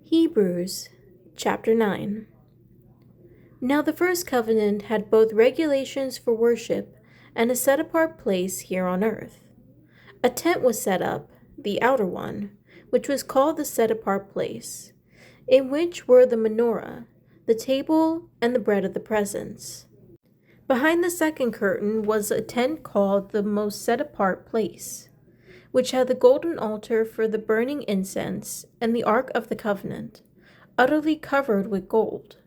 Hebrews chapter 9. Now the first covenant had both regulations for worship and a set-apart place here on earth. A tent was set up, the outer one, which was called the set-apart place, in which were the menorah, the table, and the bread of the presence. Behind the second curtain was a tent called the most set-apart place, which had the golden altar for the burning incense and the ark of the covenant, utterly covered with gold.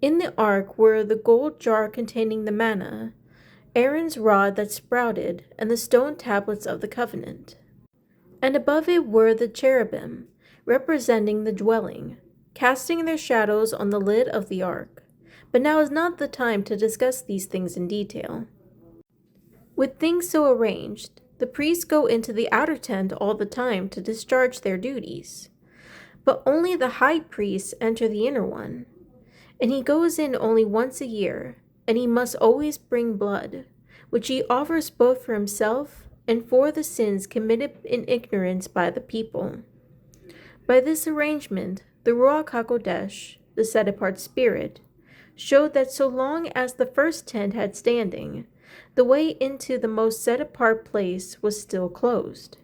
In the ark were the gold jar containing the manna, Aaron's rod that sprouted, and the stone tablets of the covenant. And above it were the cherubim, representing the dwelling, casting their shadows on the lid of the ark. But now is not the time to discuss these things in detail. With things so arranged, the priests go into the outer tent all the time to discharge their duties. But only the high priest enter the inner one, and he goes in only once a year, and he must always bring blood, which he offers both for himself and for the sins committed in ignorance by the people. By this arrangement, the Ruach HaKodesh, the set-apart spirit, showed that so long as the first tent had standing, the way into the most set-apart place was still closed.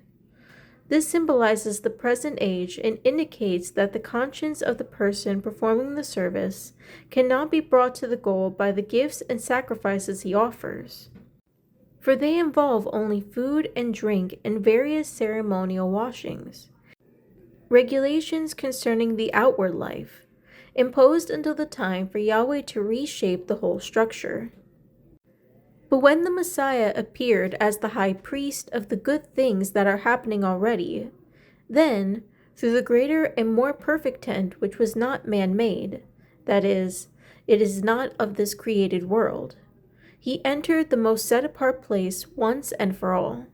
This symbolizes the present age and indicates that the conscience of the person performing the service cannot be brought to the goal by the gifts and sacrifices he offers, for they involve only food and drink and various ceremonial washings. Regulations concerning the outward life, imposed until the time for Yahweh to reshape the whole structure. But when the Messiah appeared as the high priest of the good things that are happening already, then, through the greater and more perfect tent which was not man-made, that is, it is not of this created world, he entered the most set-apart place once and for all.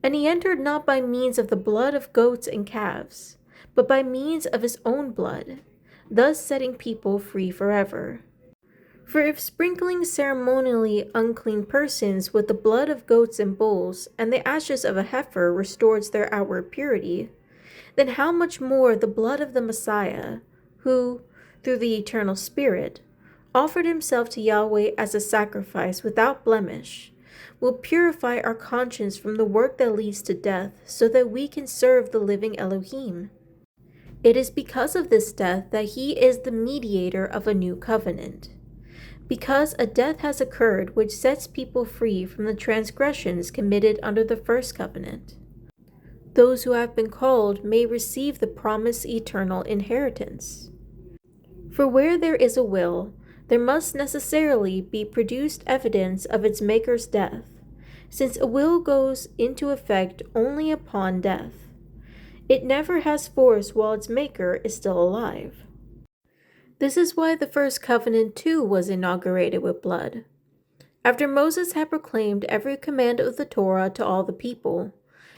And he entered not by means of the blood of goats and calves, but by means of his own blood, thus setting people free forever. For if sprinkling ceremonially unclean persons with the blood of goats and bulls and the ashes of a heifer restores their outward purity, then how much more the blood of the Messiah, who, through the eternal Spirit, offered himself to Yahweh as a sacrifice without blemish, will purify our conscience from the work that leads to death so that we can serve the living Elohim. It is because of this death that he is the mediator of a new covenant. Because a death has occurred which sets people free from the transgressions committed under the first covenant. Those who have been called may receive the promised eternal inheritance. For where there is a will, there must necessarily be produced evidence of its maker's death, since a will goes into effect only upon death. It never has force while its maker is still alive. This is why the first covenant too was inaugurated with blood. After Moses had proclaimed every command of the Torah to all the people,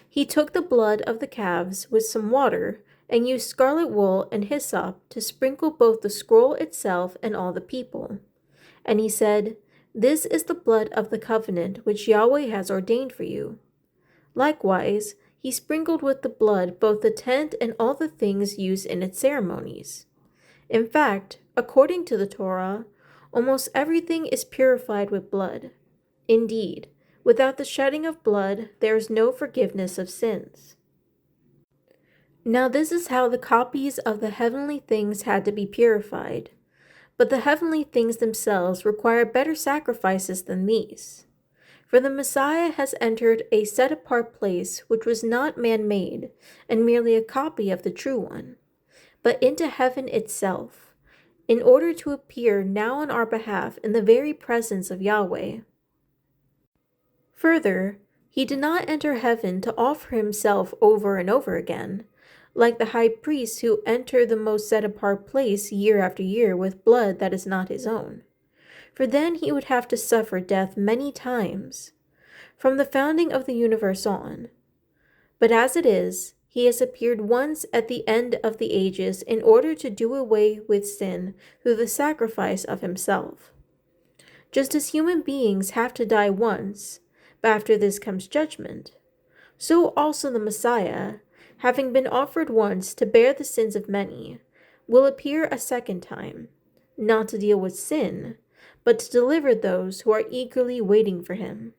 he took the blood of the calves with some water and used scarlet wool and hyssop to sprinkle both the scroll itself and all the people. And he said, "This is the blood of the covenant which Yahweh has ordained for you." Likewise, he sprinkled with the blood both the tent and all the things used in its ceremonies. In fact, according to the Torah, almost everything is purified with blood. Indeed, without the shedding of blood, there is no forgiveness of sins. Now this is how the copies of the heavenly things had to be purified. But the heavenly things themselves require better sacrifices than these. For the Messiah has entered a set-apart place which was not man-made and merely a copy of the true one, but into heaven itself, in order to appear now on our behalf in the very presence of Yahweh. Further, he did not enter heaven to offer himself over and over again, like the high priests who enter the most set-apart place year after year with blood that is not his own. For then he would have to suffer death many times, from the founding of the universe on. But as it is, he has appeared once at the end of the ages in order to do away with sin through the sacrifice of himself. Just as human beings have to die once, but after this comes judgment, so also the Messiah, having been offered once to bear the sins of many, will appear a second time, not to deal with sin, but to deliver those who are eagerly waiting for him.